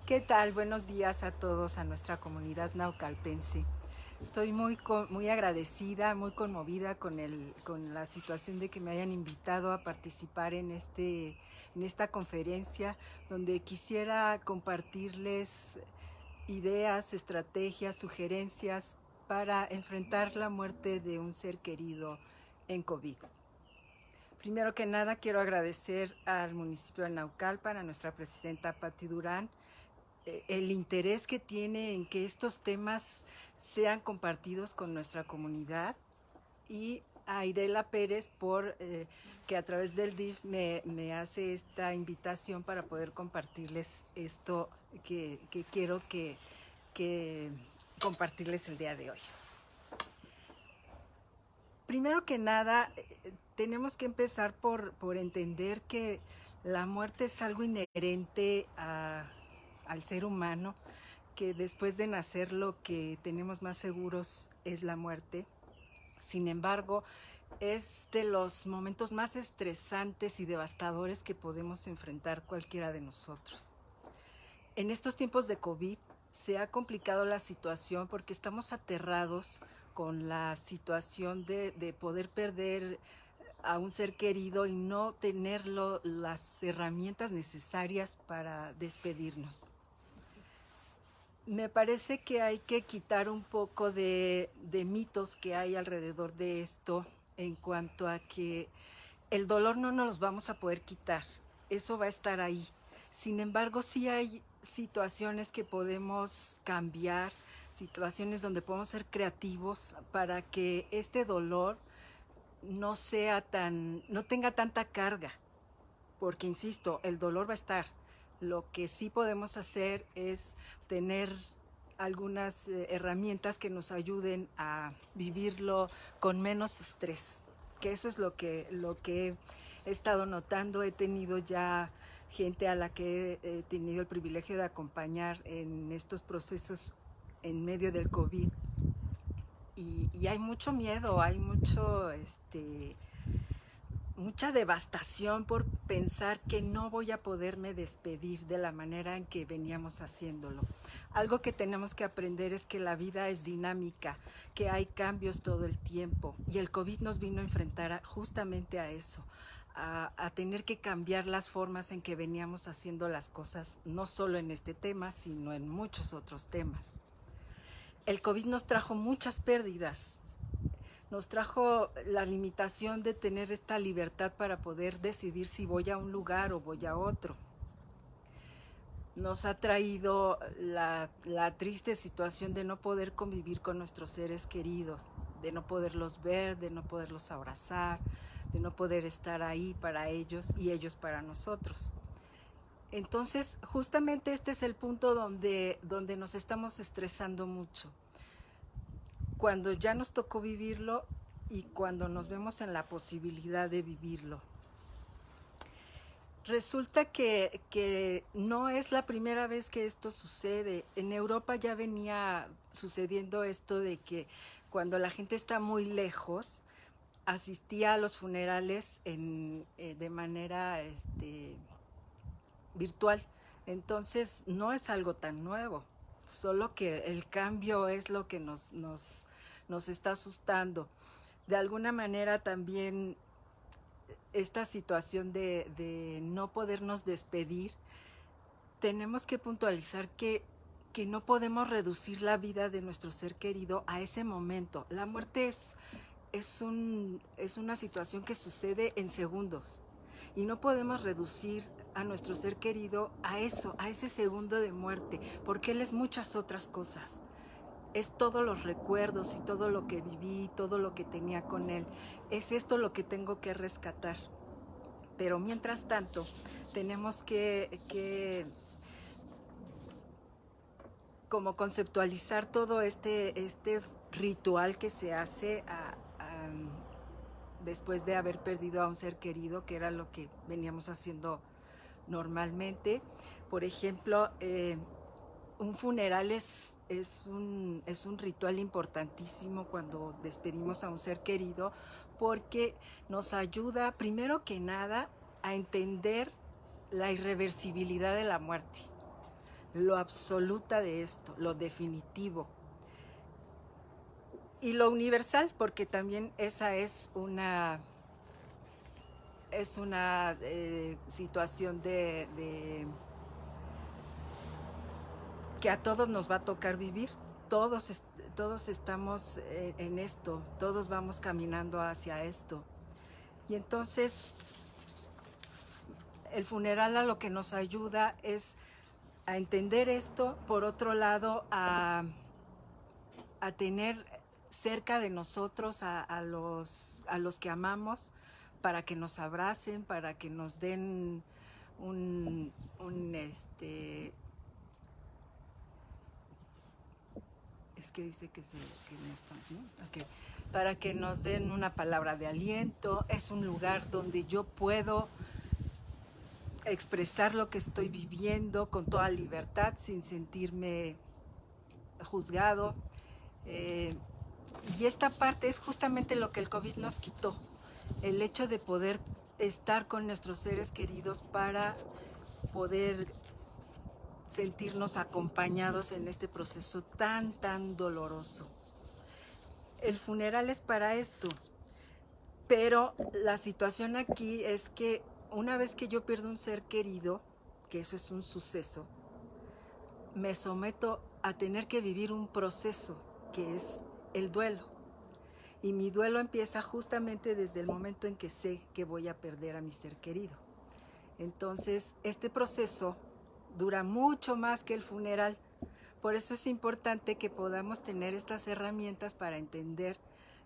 ¿Qué tal? Buenos días a todos, a nuestra comunidad naucalpense. Estoy muy agradecida, muy conmovida con la situación de que me hayan invitado a participar en esta conferencia, donde quisiera compartirles ideas, estrategias, sugerencias para enfrentar la muerte de un ser querido en COVID. Primero que nada, quiero agradecer al municipio de Naucalpan, a nuestra presidenta Patti Durán, el interés que tiene en que estos temas sean compartidos con nuestra comunidad, y a Irela Pérez por que a través del DIF me hace esta invitación para poder compartirles esto que quiero que compartirles el día de hoy. Primero que nada, tenemos que empezar por entender que la muerte es algo inherente al ser humano, que después de nacer lo que tenemos más seguros es la muerte. Sin embargo, es de los momentos más estresantes y devastadores que podemos enfrentar cualquiera de nosotros. En estos tiempos de COVID se ha complicado la situación porque estamos aterrados con la situación de poder perder a un ser querido y no tener las herramientas necesarias para despedirnos. Me parece que hay que quitar un poco de mitos que hay alrededor de esto en cuanto a que el dolor no nos los vamos a poder quitar, eso va a estar ahí. Sin embargo, sí hay situaciones que podemos cambiar, situaciones donde podemos ser creativos para que este dolor no tenga tanta carga, porque insisto, el dolor va a estar. Lo que sí podemos hacer es tener algunas herramientas que nos ayuden a vivirlo con menos estrés, que eso es lo que he estado notando. He tenido ya gente a la que he tenido el privilegio de acompañar en estos procesos en medio del COVID, y hay mucho miedo, hay mucha devastación por pensar que no voy a poderme despedir de la manera en que veníamos haciéndolo. Algo que tenemos que aprender es que la vida es dinámica, que hay cambios todo el tiempo, y el COVID nos vino a enfrentar justamente a eso, a tener que cambiar las formas en que veníamos haciendo las cosas, no solo en este tema, sino en muchos otros temas. El COVID nos trajo muchas pérdidas. Nos trajo la limitación de tener esta libertad para poder decidir si voy a un lugar o voy a otro. Nos ha traído la triste situación de no poder convivir con nuestros seres queridos, de no poderlos ver, de no poderlos abrazar, de no poder estar ahí para ellos y ellos para nosotros. Entonces, justamente este es el punto donde nos estamos estresando mucho. Cuando ya nos tocó vivirlo y cuando nos vemos en la posibilidad de vivirlo. Resulta que no es la primera vez que esto sucede. En Europa ya venía sucediendo esto de que cuando la gente está muy lejos, asistía a los funerales de manera virtual. Entonces no es algo tan nuevo, solo que el cambio es lo que nos está asustando. De alguna manera también esta situación de no podernos despedir, tenemos que puntualizar que no podemos reducir la vida de nuestro ser querido a ese momento. La muerte es una situación que sucede en segundos, y no podemos reducir a nuestro ser querido a eso, a ese segundo de muerte, porque él es muchas otras cosas. Es todos los recuerdos y todo lo que viví, todo lo que tenía con él. Es esto lo que tengo que rescatar. Pero mientras tanto, tenemos que como conceptualizar todo este ritual que se hace después de haber perdido a un ser querido, que era lo que veníamos haciendo normalmente. Por ejemplo, un funeral es un ritual importantísimo cuando despedimos a un ser querido, porque nos ayuda, primero que nada, a entender la irreversibilidad de la muerte. lo absoluta de esto, lo definitivo. Y lo universal, porque también esa es una situación que a todos nos va a tocar vivir. Todos estamos en esto, todos vamos caminando hacia esto. Y entonces el funeral a lo que nos ayuda es a entender esto, por otro lado a tener cerca de nosotros a los que amamos, para que nos abracen, para que nos den es que dice que no estamos, ¿no? Okay. Para que nos den una palabra de aliento. Es un lugar donde yo puedo expresar lo que estoy viviendo con toda libertad, sin sentirme juzgado. Y esta parte es justamente lo que el COVID nos quitó, el hecho de poder estar con nuestros seres queridos para poder sentirnos acompañados en este proceso tan doloroso. El funeral es para esto, pero la situación aquí es que una vez que yo pierdo un ser querido, que eso es un suceso, me someto a tener que vivir un proceso que es el duelo. Y mi duelo empieza justamente desde el momento en que sé que voy a perder a mi ser querido. Entonces, este proceso dura mucho más que el funeral. Por eso es importante que podamos tener estas herramientas para entender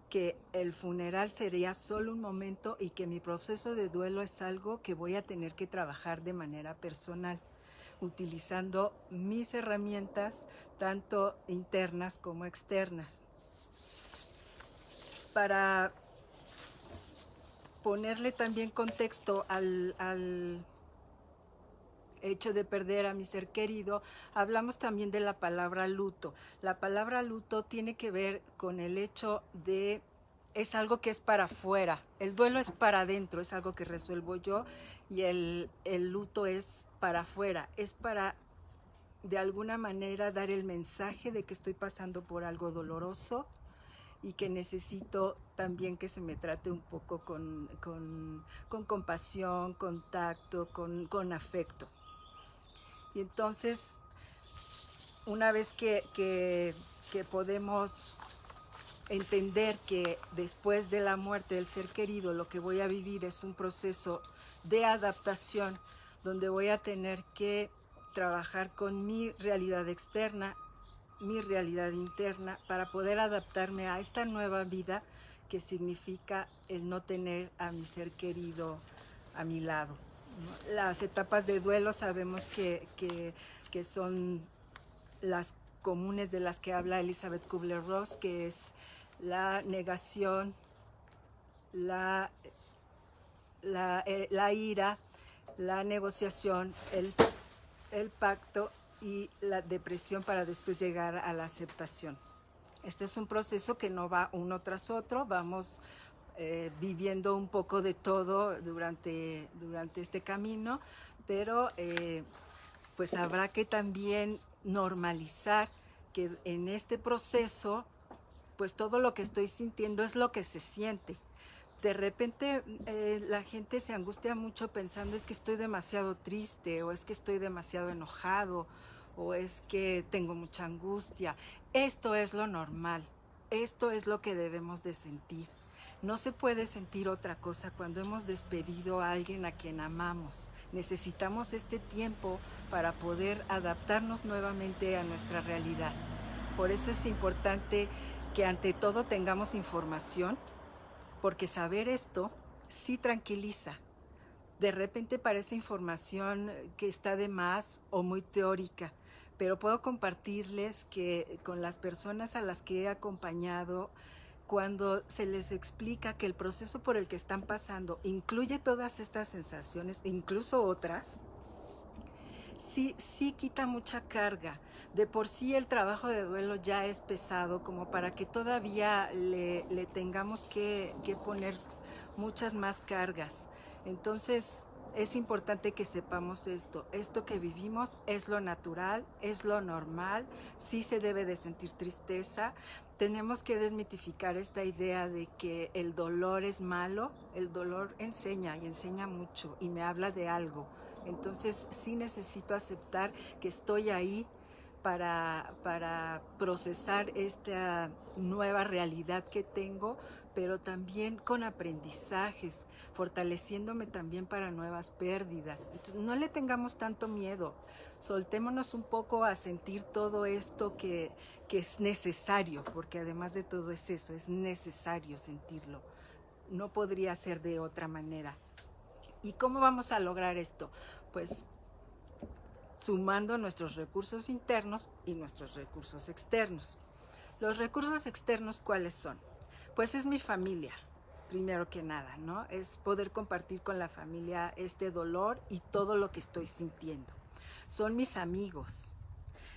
que el funeral sería solo un momento y que mi proceso de duelo es algo que voy a tener que trabajar de manera personal, utilizando mis herramientas, tanto internas como externas. Para ponerle también contexto al hecho de perder a mi ser querido, hablamos también de la palabra luto. La palabra luto tiene que ver con el hecho de, es algo que es para afuera. El duelo es para adentro, es algo que resuelvo yo, y el luto es para afuera, es para de alguna manera dar el mensaje de que estoy pasando por algo doloroso y que necesito también que se me trate un poco con compasión, con tacto, con afecto. Y entonces, una vez que podemos entender que después de la muerte del ser querido lo que voy a vivir es un proceso de adaptación, donde voy a tener que trabajar con mi realidad externa, mi realidad interna, para poder adaptarme a esta nueva vida que significa el no tener a mi ser querido a mi lado. Las etapas de duelo sabemos que son las comunes de las que habla Elizabeth Kubler-Ross, que es la negación, la ira, la negociación, el pacto y la depresión, para después llegar a la aceptación. Este es un proceso que no va uno tras otro, vamos viviendo un poco de todo durante este camino, pero pues habrá que también normalizar que en este proceso, pues todo lo que estoy sintiendo es lo que se siente. De repente la gente se angustia mucho pensando es que estoy demasiado triste, o es que estoy demasiado enojado, o es que tengo mucha angustia. Esto es lo normal, esto es lo que debemos de sentir. No se puede sentir otra cosa cuando hemos despedido a alguien a quien amamos. Necesitamos este tiempo para poder adaptarnos nuevamente a nuestra realidad. Por eso es importante que ante todo tengamos información, porque saber esto sí tranquiliza. De repente parece información que está de más o muy teórica, pero puedo compartirles que con las personas a las que he acompañado, cuando se les explica que el proceso por el que están pasando incluye todas estas sensaciones, incluso otras, sí quita mucha carga. De por sí el trabajo de duelo ya es pesado, como para que todavía le tengamos que poner muchas más cargas. Entonces, es importante que sepamos esto que vivimos es lo natural, es lo normal, sí se debe de sentir tristeza. Tenemos que desmitificar esta idea de que el dolor es malo. El dolor enseña y enseña mucho y me habla de algo. Entonces sí necesito aceptar que estoy ahí para procesar esta nueva realidad que tengo, pero también con aprendizajes, fortaleciéndome también para nuevas pérdidas. Entonces, no le tengamos tanto miedo, soltémonos un poco a sentir todo esto que es necesario, porque además de todo es eso, es necesario sentirlo. No podría ser de otra manera. ¿Y cómo vamos a lograr esto? Pues sumando nuestros recursos internos y nuestros recursos externos. Los recursos externos, ¿cuáles son? Pues es mi familia, primero que nada, ¿no? Es poder compartir con la familia este dolor y todo lo que estoy sintiendo. Son mis amigos,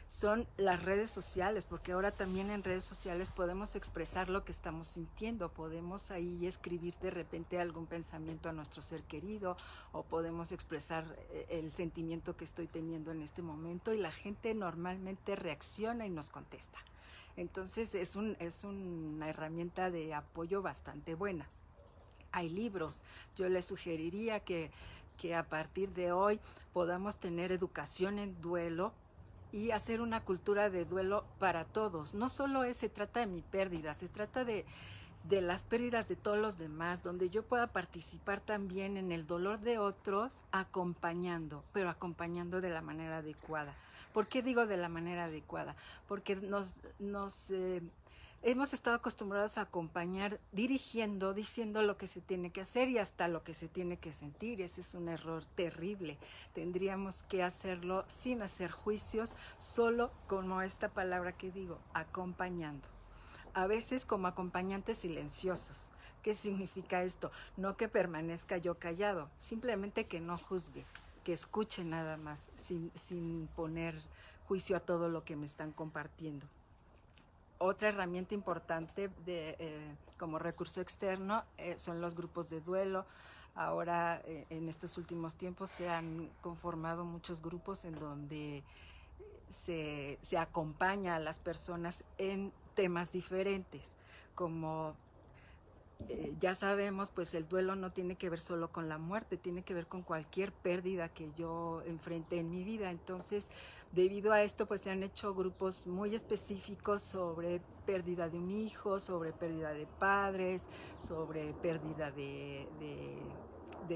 son las redes sociales, porque ahora también en redes sociales podemos expresar lo que estamos sintiendo, podemos ahí escribir de repente algún pensamiento a nuestro ser querido o podemos expresar el sentimiento que estoy teniendo en este momento y la gente normalmente reacciona y nos contesta. Entonces es una herramienta de apoyo bastante buena. Hay libros, yo les sugeriría que a partir de hoy podamos tener educación en duelo y hacer una cultura de duelo para todos. No solo se trata de mi pérdida, se trata de las pérdidas de todos los demás, donde yo pueda participar también en el dolor de otros, acompañando, pero acompañando de la manera adecuada. ¿Por qué digo de la manera adecuada? Porque hemos estado acostumbrados a acompañar dirigiendo, diciendo lo que se tiene que hacer y hasta lo que se tiene que sentir. Ese es un error terrible. Tendríamos que hacerlo sin hacer juicios, solo como esta palabra que digo, acompañando. A veces como acompañantes silenciosos. ¿Qué significa esto? No que permanezca yo callado, simplemente que no juzgue, que escuche nada más, sin poner juicio a todo lo que me están compartiendo. Otra herramienta importante como recurso externo son los grupos de duelo. Ahora, en estos últimos tiempos, se han conformado muchos grupos en donde se acompaña a las personas en temas diferentes, como ya sabemos, pues el duelo no tiene que ver solo con la muerte, tiene que ver con cualquier pérdida que yo enfrente en mi vida. Entonces, debido a esto, pues se han hecho grupos muy específicos sobre pérdida de un hijo, sobre pérdida de padres, sobre pérdida de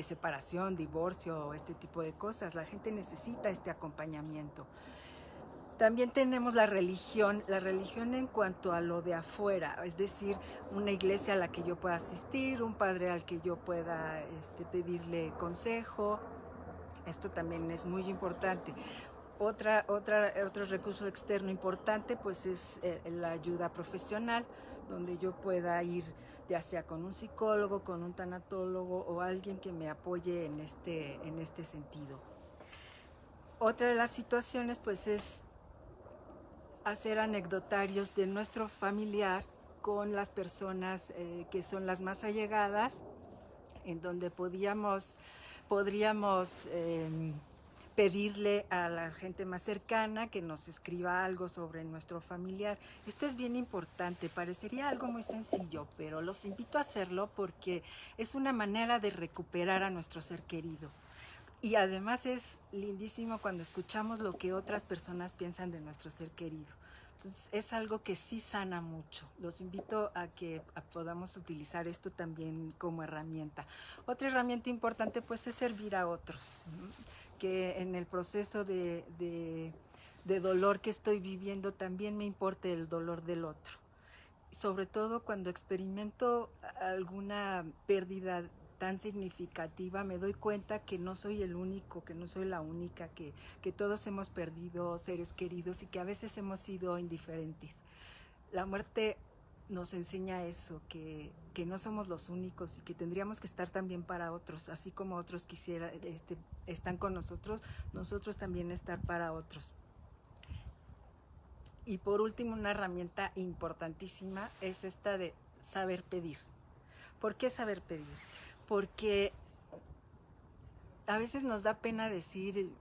separación, divorcio, este tipo de cosas. La gente necesita este acompañamiento. También tenemos la religión en cuanto a lo de afuera, es decir, una iglesia a la que yo pueda asistir, un padre al que yo pueda pedirle consejo. Esto también es muy importante. Otro recurso externo importante pues es la ayuda profesional, donde yo pueda ir ya sea con un psicólogo, con un tanatólogo o alguien que me apoye en este sentido. Otra de las situaciones pues es hacer anecdotarios de nuestro familiar con las personas que son las más allegadas, en donde podríamos pedirle a la gente más cercana que nos escriba algo sobre nuestro familiar. Esto es bien importante, parecería algo muy sencillo, pero los invito a hacerlo porque es una manera de recuperar a nuestro ser querido. Y además es lindísimo cuando escuchamos lo que otras personas piensan de nuestro ser querido. Entonces es algo que sí sana mucho. Los invito a que podamos utilizar esto también como herramienta. Otra herramienta importante pues es servir a otros, ¿no? Que en el proceso de dolor que estoy viviendo también me importe el dolor del otro. Sobre todo cuando experimento alguna pérdida tan significativa, me doy cuenta que no soy el único, que no soy la única, que todos hemos perdido seres queridos y que a veces hemos sido indiferentes. La muerte nos enseña eso, que no somos los únicos y que tendríamos que estar también para otros, así como otros están con nosotros también estar para otros. Y por último, una herramienta importantísima es esta de saber pedir. ¿Por qué saber pedir? Porque a veces nos da pena decir,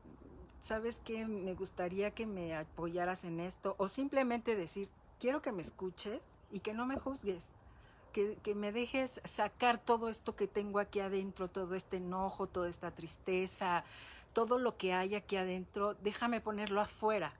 ¿sabes qué? Me gustaría que me apoyaras en esto, o simplemente decir, quiero que me escuches y que no me juzgues. Que me dejes sacar todo esto que tengo aquí adentro, todo este enojo, toda esta tristeza, todo lo que hay aquí adentro, déjame ponerlo afuera.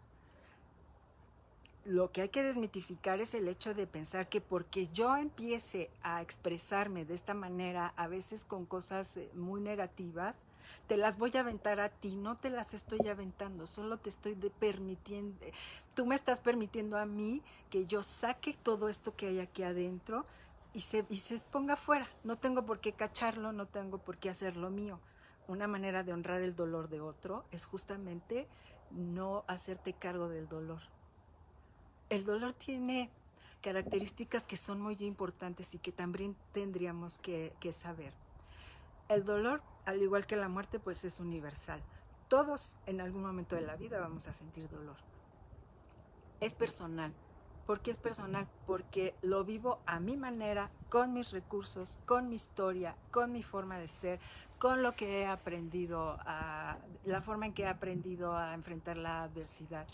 Lo que hay que desmitificar es el hecho de pensar que porque yo empiece a expresarme de esta manera, a veces con cosas muy negativas, te las voy a aventar a ti, no te las estoy aventando, solo te estoy permitiendo, tú me estás permitiendo a mí que yo saque todo esto que hay aquí adentro y se ponga afuera. No tengo por qué cacharlo, no tengo por qué hacerlo mío. Una manera de honrar el dolor de otro es justamente no hacerte cargo del dolor. El dolor tiene características que son muy importantes y que también tendríamos que saber. El dolor, al igual que la muerte, pues es universal. Todos en algún momento de la vida vamos a sentir dolor. Es personal. ¿Por qué es personal? Porque lo vivo a mi manera, con mis recursos, con mi historia, con mi forma de ser, con lo que he aprendido, la forma en que he aprendido a enfrentar la adversidad.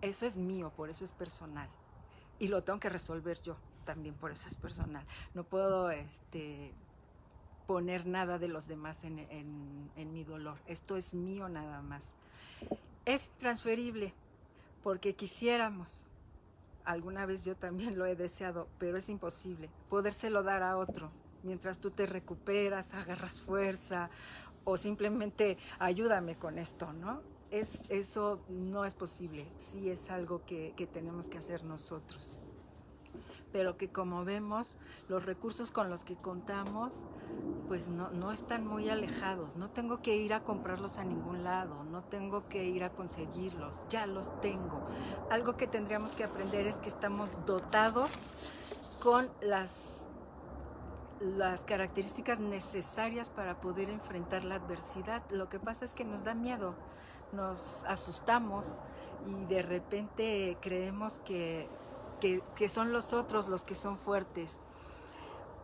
Eso es mío, por eso es personal. Y lo tengo que resolver yo, también por eso es personal. No puedo poner nada de los demás en mi dolor. Esto es mío nada más. Es intransferible, porque quisiéramos, alguna vez yo también lo he deseado, pero es imposible, podérselo dar a otro. Mientras tú te recuperas, agarras fuerza, o simplemente ayúdame con esto, ¿no? Eso no es posible, sí es algo que tenemos que hacer nosotros. Pero que como vemos, los recursos con los que contamos, pues no están muy alejados. No tengo que ir a comprarlos a ningún lado, no tengo que ir a conseguirlos, ya los tengo. Algo que tendríamos que aprender es que estamos dotados con las características necesarias para poder enfrentar la adversidad. Lo que pasa es que nos da miedo, nos asustamos y de repente creemos que son los otros los que son fuertes.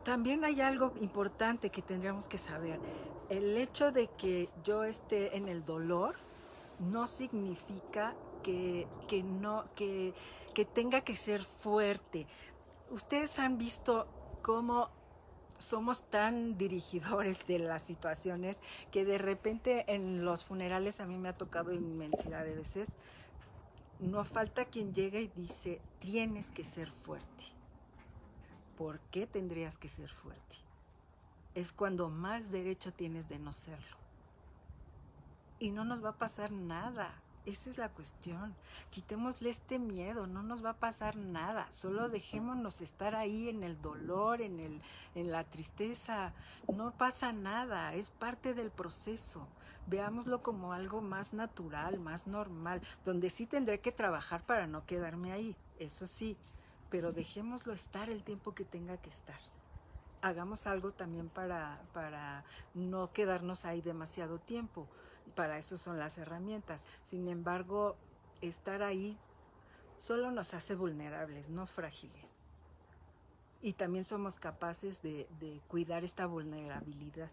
También hay algo importante que tendríamos que saber. El hecho de que yo esté en el dolor no significa que tenga que ser fuerte. Ustedes han visto cómo somos tan dirigidores de las situaciones que de repente en los funerales, a mí me ha tocado inmensidad de veces, no falta quien llega y dice, tienes que ser fuerte. ¿Por qué tendrías que ser fuerte? Es cuando más derecho tienes de no serlo. Y no nos va a pasar nada. Esa es la cuestión. Quitémosle este miedo, no nos va a pasar nada. Solo dejémonos estar ahí en el dolor, en la tristeza. No pasa nada, es parte del proceso. Veámoslo como algo más natural, más normal, donde sí tendré que trabajar para no quedarme ahí, eso sí, pero dejémoslo estar el tiempo que tenga que estar. Hagamos algo también para no quedarnos ahí demasiado tiempo. Para eso son las herramientas. Sin embargo, estar ahí solo nos hace vulnerables, no frágiles. Y también somos capaces de cuidar esta vulnerabilidad.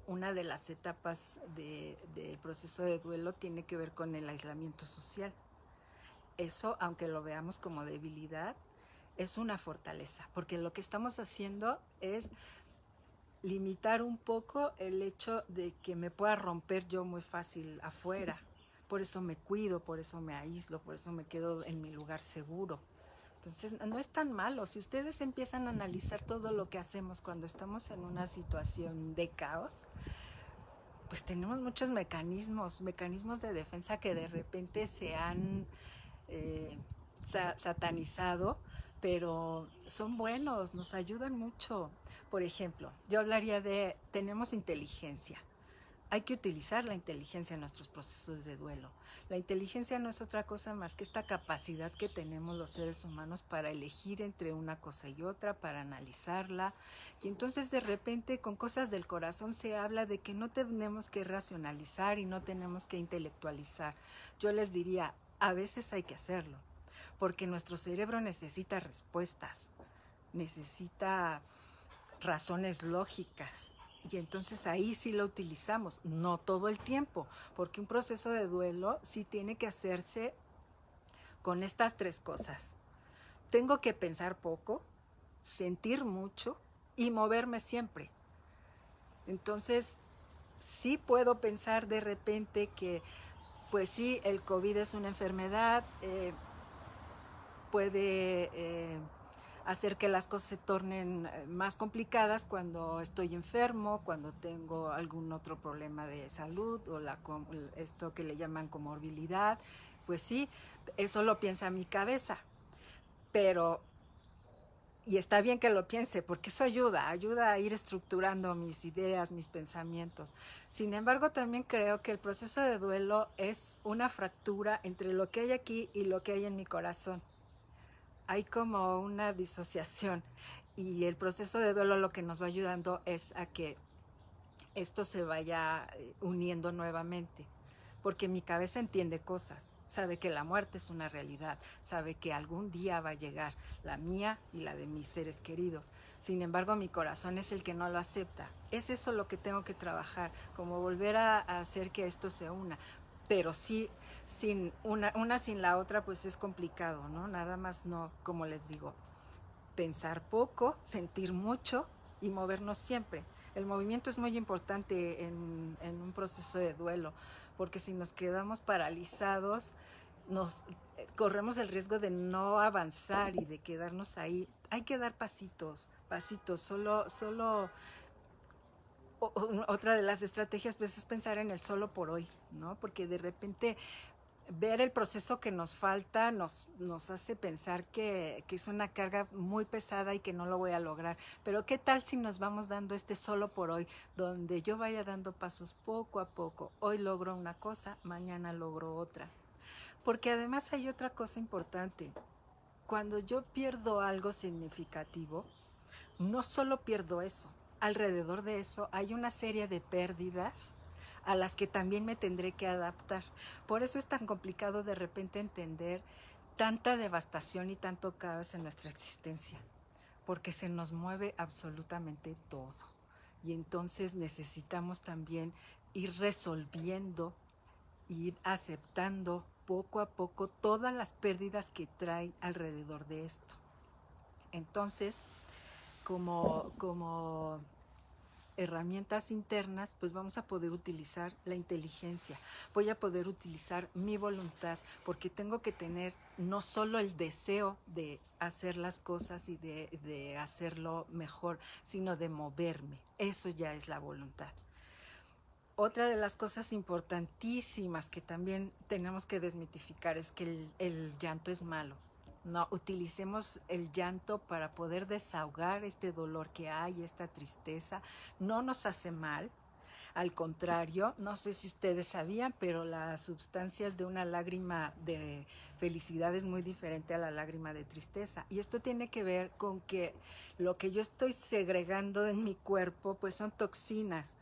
Una de las etapas del proceso de duelo tiene que ver con el aislamiento social. Eso, aunque lo veamos como debilidad, es una fortaleza, porque lo que estamos haciendo es limitar un poco el hecho de que me pueda romper yo muy fácil afuera. Por eso me cuido, por eso me aíslo, por eso me quedo en mi lugar seguro. Entonces, no es tan malo. Si ustedes empiezan a analizar todo lo que hacemos cuando estamos en una situación de caos, pues tenemos muchos mecanismos de defensa que de repente se han satanizado, pero son buenos, nos ayudan mucho. Por ejemplo, yo hablaría de, tenemos inteligencia. Hay que utilizar la inteligencia en nuestros procesos de duelo. La inteligencia no es otra cosa más que esta capacidad que tenemos los seres humanos para elegir entre una cosa y otra, para analizarla. Y entonces de repente con cosas del corazón se habla de que no tenemos que racionalizar y no tenemos que intelectualizar. Yo les diría, a veces hay que hacerlo, porque nuestro cerebro necesita respuestas, necesita razones lógicas. Y entonces ahí sí lo utilizamos, no todo el tiempo, porque un proceso de duelo sí tiene que hacerse con estas tres cosas. Tengo que pensar poco, sentir mucho y moverme siempre. Entonces, sí puedo pensar de repente que, pues sí, el COVID es una enfermedad, puede hacer que las cosas se tornen más complicadas cuando estoy enfermo, cuando tengo algún otro problema de salud o esto que le llaman comorbilidad. Pues sí, eso lo piensa mi cabeza, pero y está bien que lo piense, porque eso ayuda a ir estructurando mis ideas, mis pensamientos. Sin embargo, también creo que el proceso de duelo es una fractura entre lo que hay aquí y lo que hay en mi corazón. Hay como una disociación y el proceso de duelo lo que nos va ayudando es a que esto se vaya uniendo nuevamente, porque mi cabeza entiende cosas, sabe que la muerte es una realidad, sabe que algún día va a llegar, la mía y la de mis seres queridos. Sin embargo, mi corazón es el que no lo acepta. Es eso lo que tengo que trabajar, como volver a hacer que esto se una. Pero sí, sin una sin la otra, pues es complicado, ¿no? Nada más no, como les digo, pensar poco, sentir mucho y movernos siempre. El movimiento es muy importante en un proceso de duelo, porque si nos quedamos paralizados, nos corremos el riesgo de no avanzar y de quedarnos ahí. Hay que dar pasitos, pasitos, solo otra de las estrategias pues es pensar en el solo por hoy, ¿no? Porque de repente ver el proceso que nos falta nos hace pensar que es una carga muy pesada y que no lo voy a lograr. Pero ¿qué tal si nos vamos dando este solo por hoy, donde yo vaya dando pasos poco a poco? Hoy logro una cosa, mañana logro otra. Porque además hay otra cosa importante. Cuando yo pierdo algo significativo, no solo pierdo eso, alrededor de eso hay una serie de pérdidas a las que también me tendré que adaptar. Por eso es tan complicado de repente entender tanta devastación y tanto caos en nuestra existencia, porque se nos mueve absolutamente todo. Y entonces necesitamos también ir resolviendo, ir aceptando poco a poco todas las pérdidas que trae alrededor de esto. Entonces, como herramientas internas, pues vamos a poder utilizar la inteligencia, voy a poder utilizar mi voluntad, porque tengo que tener no solo el deseo de hacer las cosas y de hacerlo mejor, sino de moverme. Eso ya es la voluntad. Otra de las cosas importantísimas que también tenemos que desmitificar es que el llanto es malo. No utilicemos el llanto para poder desahogar este dolor que hay, esta tristeza. No nos hace mal. Al contrario, no sé si ustedes sabían, pero las sustancias de una lágrima de felicidad es muy diferente a la lágrima de tristeza. Y esto tiene que ver con que lo que yo estoy segregando en mi cuerpo, pues son toxinas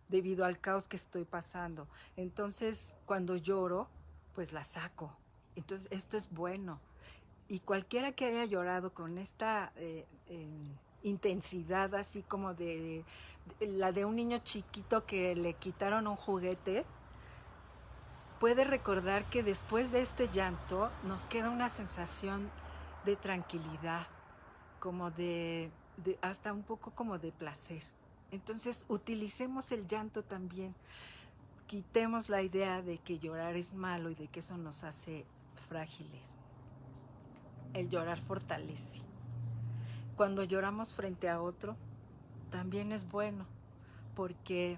debido al caos que estoy pasando. Entonces, cuando lloro, pues la saco. Entonces, esto es bueno. Y cualquiera que haya llorado con esta intensidad así como de la de un niño chiquito que le quitaron un juguete, puede recordar que después de este llanto nos queda una sensación de tranquilidad, como de hasta un poco como de placer. Entonces utilicemos el llanto también, quitemos la idea de que llorar es malo y de que eso nos hace frágiles. El llorar fortalece. Cuando lloramos frente a otro, también es bueno, porque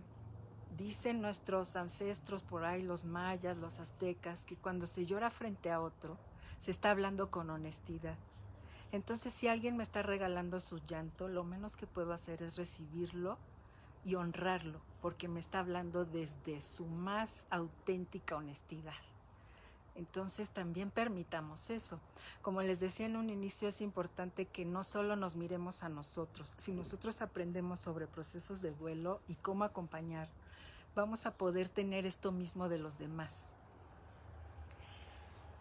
dicen nuestros ancestros por ahí, los mayas, los aztecas, que cuando se llora frente a otro, se está hablando con honestidad. Entonces, si alguien me está regalando su llanto, lo menos que puedo hacer es recibirlo y honrarlo, porque me está hablando desde su más auténtica honestidad. Entonces también permitamos eso. Como les decía en un inicio, es importante que no solo nos miremos a nosotros. Si nosotros aprendemos sobre procesos de duelo y cómo acompañar, vamos a poder tener esto mismo de los demás.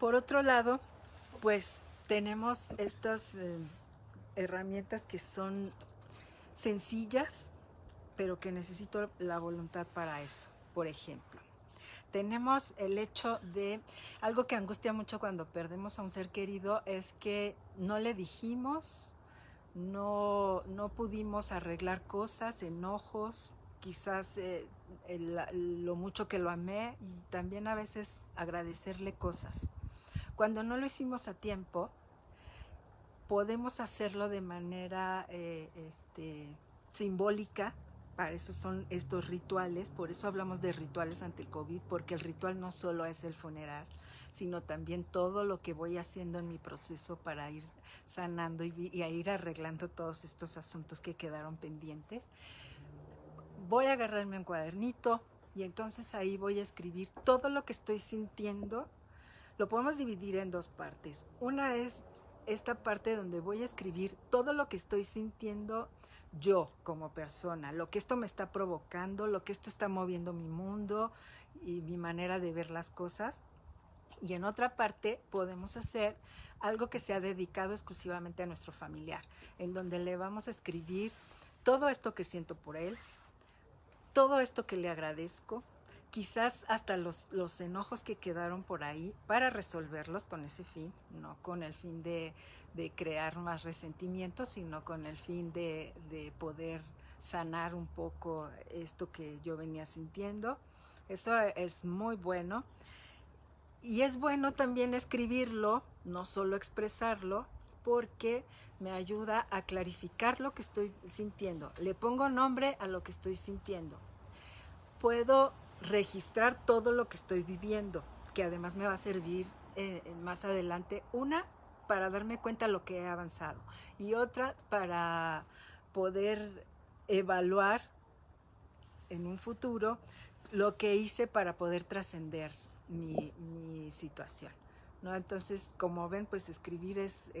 Por otro lado, pues tenemos estas herramientas que son sencillas, pero que necesito la voluntad para eso. Por ejemplo, tenemos el hecho de algo que angustia mucho cuando perdemos a un ser querido, es que no le dijimos, no pudimos arreglar cosas, enojos, quizás lo mucho que lo amé, y también a veces agradecerle cosas. Cuando no lo hicimos a tiempo, podemos hacerlo de manera simbólica. Para eso son estos rituales, por eso hablamos de rituales ante el COVID, porque el ritual no solo es el funeral, sino también todo lo que voy haciendo en mi proceso para ir sanando y a ir arreglando todos estos asuntos que quedaron pendientes. Voy a agarrarme un cuadernito y entonces ahí voy a escribir todo lo que estoy sintiendo. Lo podemos dividir en dos partes. Una es esta parte donde voy a escribir todo lo que estoy sintiendo yo como persona, lo que esto me está provocando, lo que esto está moviendo mi mundo y mi manera de ver las cosas. Y en otra parte podemos hacer algo que sea dedicado exclusivamente a nuestro familiar, en donde le vamos a escribir todo esto que siento por él, todo esto que le agradezco, quizás hasta los enojos que quedaron por ahí, para resolverlos con ese fin, no con el fin de crear más resentimientos, sino con el fin de poder sanar un poco esto que yo venía sintiendo. Eso es muy bueno. Y es bueno también escribirlo, no solo expresarlo, porque me ayuda a clarificar lo que estoy sintiendo. Le pongo nombre a lo que estoy sintiendo. Puedo registrar todo lo que estoy viviendo, que además me va a servir más adelante, una, para darme cuenta de lo que he avanzado, y otra, para poder evaluar en un futuro lo que hice para poder trascender mi situación, ¿no? Entonces, como ven, pues escribir es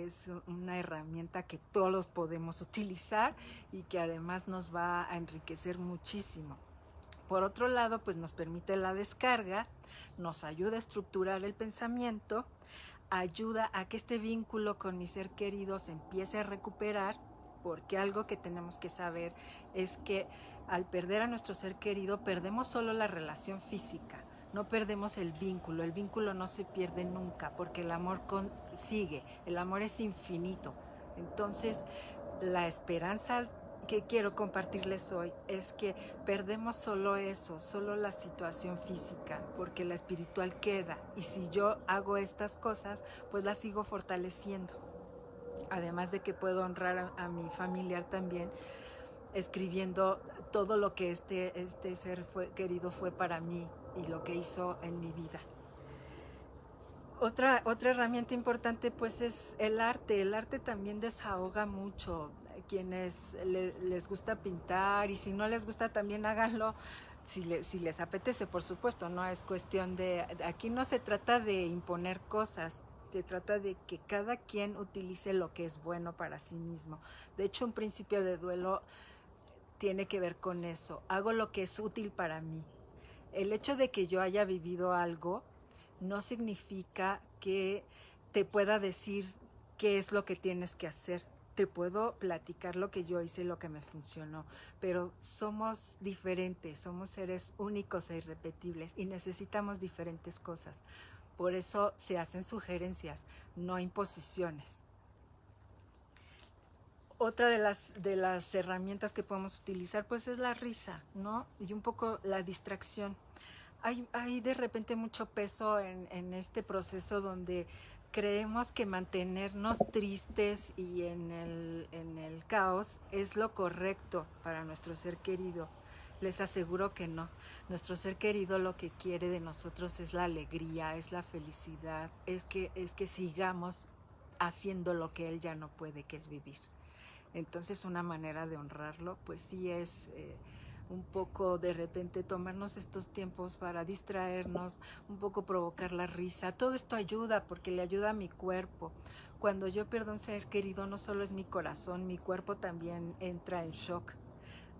una herramienta que todos podemos utilizar y que además nos va a enriquecer muchísimo. Por otro lado, pues nos permite la descarga, nos ayuda a estructurar el pensamiento, ayuda a que este vínculo con mi ser querido se empiece a recuperar, porque algo que tenemos que saber es que al perder a nuestro ser querido perdemos solo la relación física, no perdemos el vínculo no se pierde nunca, porque el amor sigue, el amor es infinito. Entonces, la esperanza que quiero compartirles hoy es que perdemos solo eso, solo la situación física, porque la espiritual queda, y si yo hago estas cosas, pues las sigo fortaleciendo. Además de que puedo honrar a mi familiar también, escribiendo todo lo que este ser querido fue para mí y lo que hizo en mi vida. Otra herramienta importante pues es el arte. El arte también desahoga mucho. Quienes les gusta pintar, y si no les gusta también háganlo si les apetece, por supuesto. No es cuestión de, aquí no se trata de imponer cosas, se trata de que cada quien utilice lo que es bueno para sí mismo. De hecho, un principio de duelo tiene que ver con eso. Hago lo que es útil para mí. El hecho de que yo haya vivido algo no significa que te pueda decir qué es lo que tienes que hacer. Te puedo platicar lo que yo hice, lo que me funcionó, pero somos diferentes, somos seres únicos e irrepetibles y necesitamos diferentes cosas. Por eso se hacen sugerencias, no imposiciones. Otra de las herramientas que podemos utilizar pues es la risa, ¿no? Y un poco la distracción. Hay de repente mucho peso en este proceso donde creemos que mantenernos tristes y en el caos es lo correcto para nuestro ser querido. Les aseguro que no. Nuestro ser querido lo que quiere de nosotros es la alegría, es la felicidad, es que sigamos haciendo lo que él ya no puede, que es vivir. Entonces, una manera de honrarlo pues sí es un poco de repente tomarnos estos tiempos para distraernos, un poco provocar la risa. Todo esto ayuda porque le ayuda a mi cuerpo. Cuando yo pierdo un ser querido, no solo es mi corazón, mi cuerpo también entra en shock.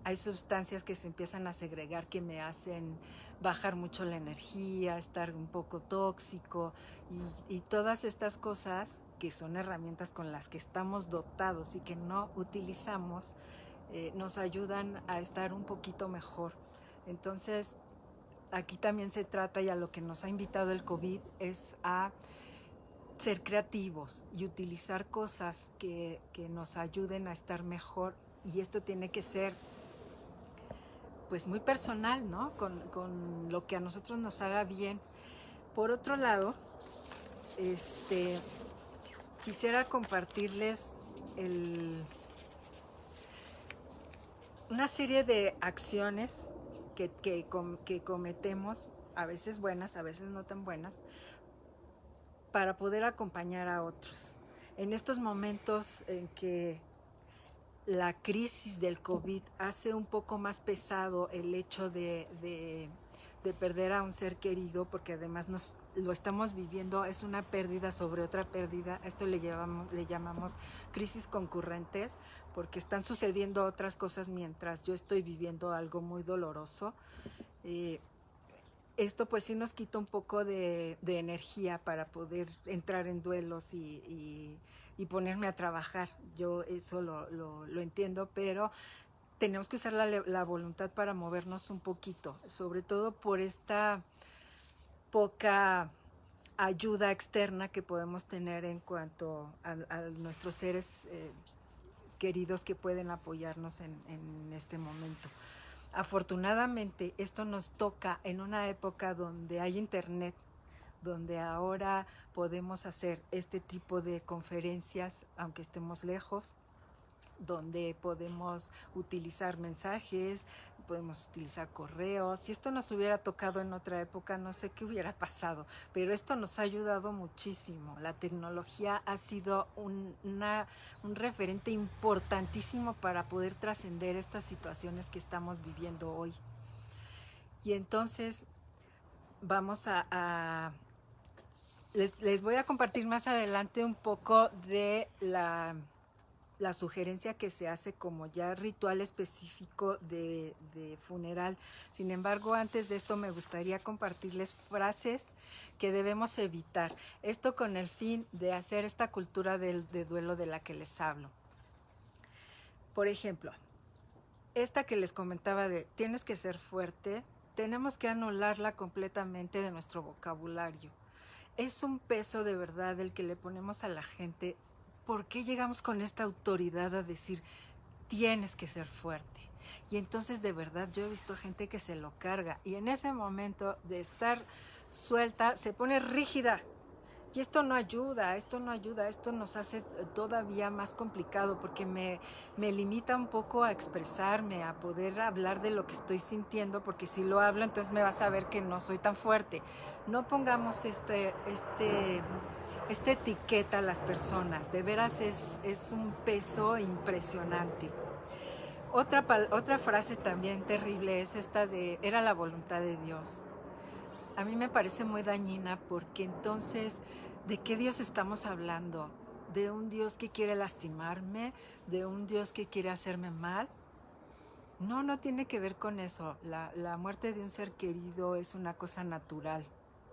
Hay sustancias que se empiezan a segregar que me hacen bajar mucho la energía, estar un poco tóxico, y todas estas cosas que son herramientas con las que estamos dotados y que no utilizamos, nos ayudan a estar un poquito mejor. Entonces, aquí también se trata, y a lo que nos ha invitado el COVID, es a ser creativos y utilizar cosas que nos ayuden a estar mejor. Y esto tiene que ser pues muy personal, ¿no? Con lo que a nosotros nos haga bien. Por otro lado, quisiera compartirles una serie de acciones que cometemos, a veces buenas, a veces no tan buenas, para poder acompañar a otros. En estos momentos en que la crisis del COVID hace un poco más pesado el hecho de perder a un ser querido, porque además lo estamos viviendo, es una pérdida sobre otra pérdida. Esto le llamamos crisis concurrentes, porque están sucediendo otras cosas mientras yo estoy viviendo algo muy doloroso. Esto pues sí nos quita un poco de energía para poder entrar en duelos y ponerme a trabajar. Yo eso lo entiendo, pero tenemos que usar la voluntad para movernos un poquito, sobre todo por esta poca ayuda externa que podemos tener en cuanto a nuestros seres queridos que pueden apoyarnos en este momento. Afortunadamente, esto nos toca en una época donde hay internet, donde ahora podemos hacer este tipo de conferencias, aunque estemos lejos, donde podemos utilizar mensajes, podemos utilizar correos. Si esto nos hubiera tocado en otra época, no sé qué hubiera pasado, pero esto nos ha ayudado muchísimo. La tecnología ha sido un referente importantísimo para poder trascender estas situaciones que estamos viviendo hoy. Y entonces vamos les voy a compartir más adelante un poco de la sugerencia que se hace como ya ritual específico de funeral. Sin embargo, antes de esto me gustaría compartirles frases que debemos evitar. Esto con el fin de hacer esta cultura de duelo de la que les hablo. Por ejemplo, esta que les comentaba de tienes que ser fuerte, tenemos que anularla completamente de nuestro vocabulario. Es un peso de verdad el que le ponemos a la gente. ¿Por qué llegamos con esta autoridad a decir tienes que ser fuerte? Y entonces de verdad yo he visto gente que se lo carga y en ese momento de estar suelta se pone rígida. Y esto no ayuda, esto nos hace todavía más complicado porque me limita un poco a expresarme, a poder hablar de lo que estoy sintiendo, porque si lo hablo entonces me vas a ver que no soy tan fuerte. No pongamos esta etiqueta a las personas, de veras es un peso impresionante. Otra frase también terrible es esta de era la voluntad de Dios. A mí me parece muy dañina porque entonces, ¿de qué Dios estamos hablando? ¿De un Dios que quiere lastimarme? ¿De un Dios que quiere hacerme mal? No tiene que ver con eso. La muerte de un ser querido es una cosa natural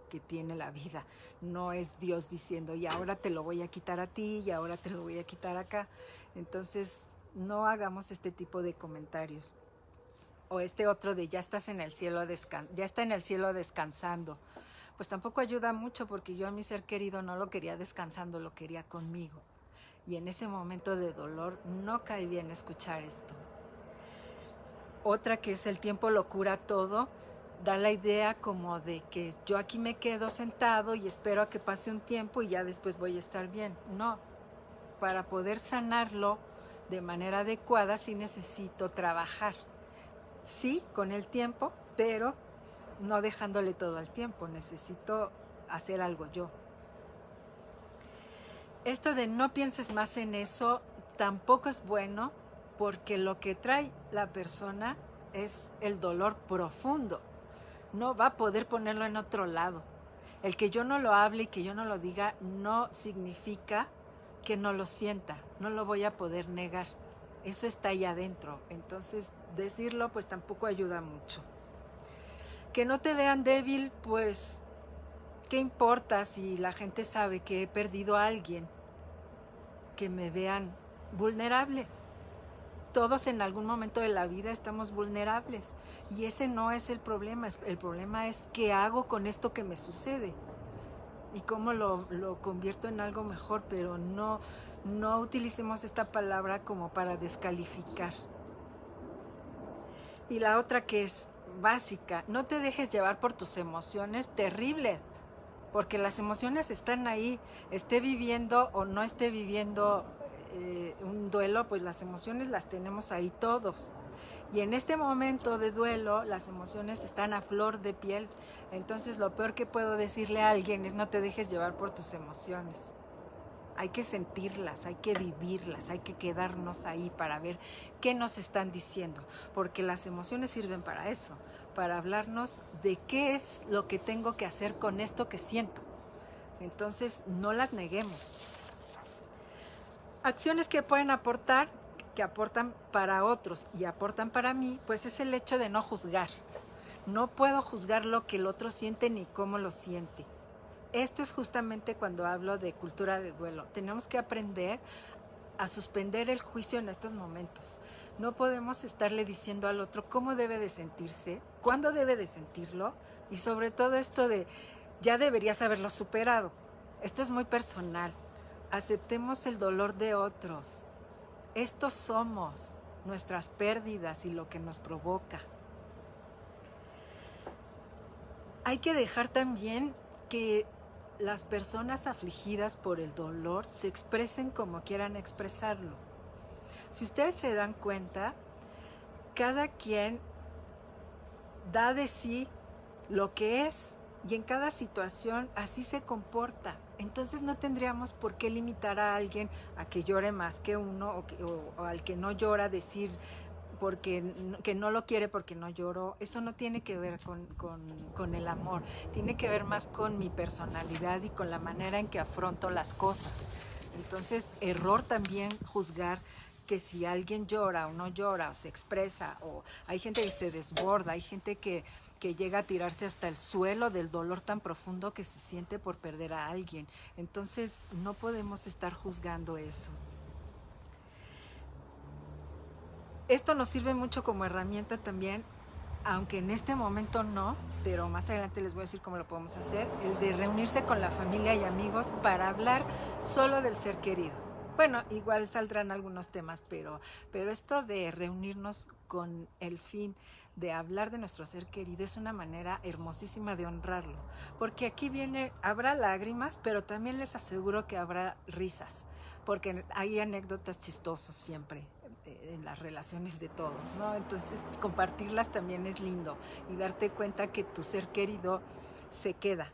que tiene la vida. No es Dios diciendo, y ahora te lo voy a quitar a ti, y ahora te lo voy a quitar acá. Entonces, no hagamos este tipo de comentarios. O este otro de ya está en el cielo descansando. Pues tampoco ayuda mucho porque yo a mi ser querido no lo quería descansando, lo quería conmigo. Y en ese momento de dolor no cae bien escuchar esto. Otra que es el tiempo lo cura todo, da la idea como de que yo aquí me quedo sentado y espero a que pase un tiempo y ya después voy a estar bien. No, para poder sanarlo de manera adecuada sí necesito trabajar. Sí, con el tiempo, pero no dejándole todo al tiempo. Necesito hacer algo yo. Esto de no pienses más en eso tampoco es bueno porque lo que trae la persona es el dolor profundo. No va a poder ponerlo en otro lado. El que yo no lo hable y que yo no lo diga no significa que no lo sienta. No lo voy a poder negar. Eso está ahí adentro. Entonces, decirlo pues tampoco ayuda mucho. Que no te vean débil, pues, ¿qué importa si la gente sabe que he perdido a alguien? Que me vean vulnerable. Todos en algún momento de la vida estamos vulnerables y ese no es el problema. El problema es qué hago con esto que me sucede y cómo lo convierto en algo mejor, pero no utilicemos esta palabra como para descalificar. Y la otra que es básica, no te dejes llevar por tus emociones, terrible, porque las emociones están ahí, esté viviendo o no esté viviendo un duelo, pues las emociones las tenemos ahí todos. Y en este momento de duelo, las emociones están a flor de piel. Entonces lo peor que puedo decirle a alguien es no te dejes llevar por tus emociones. Hay que sentirlas, hay que vivirlas, hay que quedarnos ahí para ver qué nos están diciendo. Porque las emociones sirven para eso, para hablarnos de qué es lo que tengo que hacer con esto que siento. Entonces no las neguemos. Acciones que pueden aportar, que aportan para otros y aportan para mí, pues es el hecho de no juzgar. No puedo juzgar lo que el otro siente ni cómo lo siente. Esto es justamente cuando hablo de cultura de duelo. Tenemos que aprender a suspender el juicio en estos momentos. No podemos estarle diciendo al otro cómo debe de sentirse, cuándo debe de sentirlo y sobre todo esto de ya deberías haberlo superado. Esto es muy personal. Aceptemos el dolor de otros. Estos somos, nuestras pérdidas y lo que nos provoca. Hay que dejar también que las personas afligidas por el dolor se expresen como quieran expresarlo. Si ustedes se dan cuenta, cada quien da de sí lo que es y en cada situación así se comporta. Entonces no tendríamos por qué limitar a alguien a que llore más que uno o al que no llora decir que no lo quiere porque no lloró. Eso no tiene que ver con el amor, tiene que ver más con mi personalidad y con la manera en que afronto las cosas. Entonces, error también juzgar que si alguien llora o no llora o se expresa, o hay gente que se desborda, hay gente que llega a tirarse hasta el suelo del dolor tan profundo que se siente por perder a alguien. Entonces, no podemos estar juzgando eso. Esto nos sirve mucho como herramienta también, aunque en este momento no, pero más adelante les voy a decir cómo lo podemos hacer, el de reunirse con la familia y amigos para hablar solo del ser querido. Bueno, igual saldrán algunos temas, pero esto de reunirnos con el fin de hablar de nuestro ser querido es una manera hermosísima de honrarlo, porque aquí habrá lágrimas, pero también les aseguro que habrá risas, porque hay anécdotas chistosas siempre en las relaciones de todos, ¿no? Entonces compartirlas también es lindo y darte cuenta que tu ser querido se queda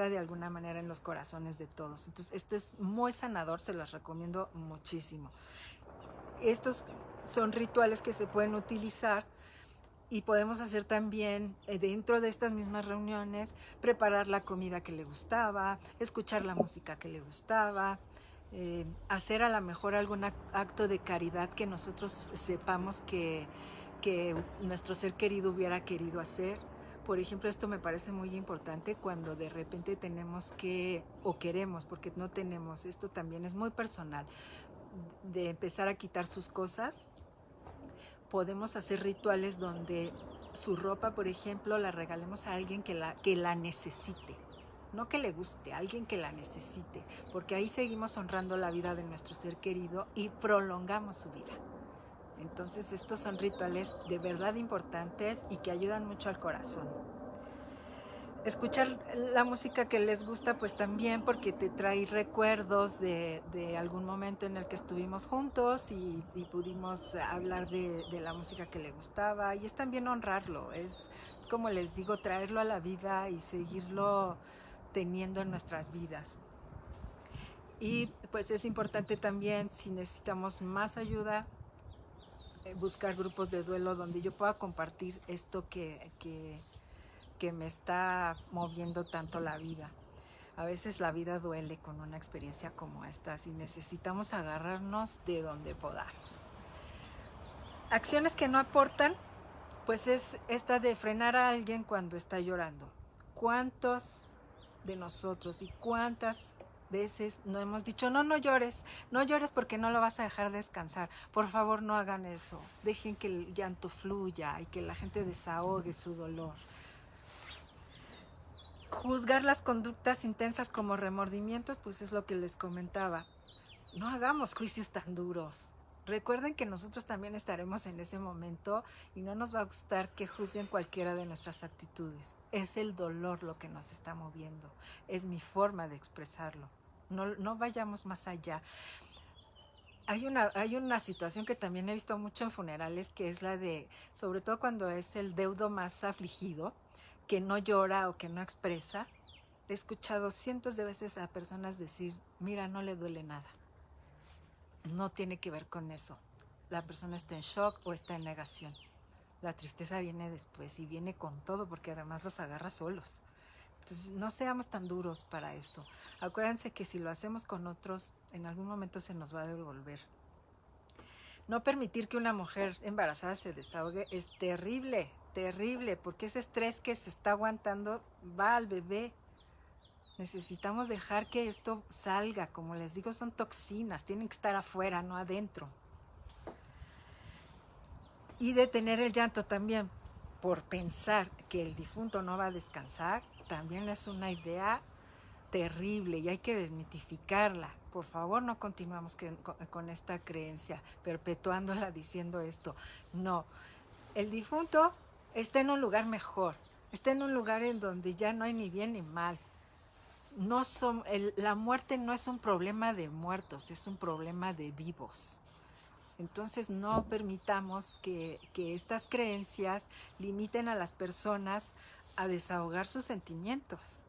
de alguna manera en los corazones de todos. Entonces esto es muy sanador, se los recomiendo muchísimo. Estos son rituales que se pueden utilizar y podemos hacer también dentro de estas mismas reuniones, preparar la comida que le gustaba, escuchar la música que le gustaba, hacer a lo mejor algún acto de caridad que nosotros sepamos que nuestro ser querido hubiera querido hacer. Por ejemplo, esto me parece muy importante cuando de repente tenemos que, o queremos, porque no tenemos, esto también es muy personal, de empezar a quitar sus cosas. Podemos hacer rituales donde su ropa, por ejemplo, la regalemos a alguien que la necesite. No que le guste, a alguien que la necesite, porque ahí seguimos honrando la vida de nuestro ser querido y prolongamos su vida. Entonces estos son rituales de verdad importantes y que ayudan mucho al corazón. Escuchar la música que les gusta pues también porque te trae recuerdos de algún momento en el que estuvimos juntos y pudimos hablar de la música que le gustaba, y es también honrarlo, es como les digo, traerlo a la vida y seguirlo teniendo en nuestras vidas. Y pues es importante también, si necesitamos más ayuda, buscar grupos de duelo donde yo pueda compartir esto que me está moviendo tanto la vida. A veces la vida duele con una experiencia como esta y necesitamos agarrarnos de donde podamos. Acciones que no aportan, pues es esta de frenar a alguien cuando está llorando. ¿Cuántos de nosotros y cuántas veces no hemos dicho, no, no llores, no llores porque no lo vas a dejar descansar. Por favor, no hagan eso. Dejen que el llanto fluya y que la gente desahogue su dolor. Juzgar las conductas intensas como remordimientos, pues es lo que les comentaba. No hagamos juicios tan duros. Recuerden que nosotros también estaremos en ese momento y no nos va a gustar que juzguen cualquiera de nuestras actitudes. Es el dolor lo que nos está moviendo. Es mi forma de expresarlo. No vayamos más allá. Hay una situación que también he visto mucho en funerales, que es la de, sobre todo cuando es el deudo más afligido, que no llora o que no expresa. He escuchado cientos de veces a personas decir, mira, no le duele nada. No tiene que ver con eso. La persona está en shock o está en negación. La tristeza viene después y viene con todo porque además los agarra solos. Entonces no seamos tan duros para eso. Acuérdense que si lo hacemos con otros, en algún momento se nos va a devolver. No permitir que una mujer embarazada se desahogue es terrible, terrible, porque ese estrés que se está aguantando va al bebé. Necesitamos dejar que esto salga, como les digo, son toxinas, tienen que estar afuera, no adentro. Y detener el llanto también, por pensar que el difunto no va a descansar, también es una idea terrible y hay que desmitificarla. Por favor, no continuamos con esta creencia, perpetuándola diciendo esto. No, el difunto está en un lugar mejor, está en un lugar en donde ya no hay ni bien ni mal. La muerte no es un problema de muertos, es un problema de vivos. Entonces no permitamos que estas creencias limiten a las personas a desahogar sus sentimientos.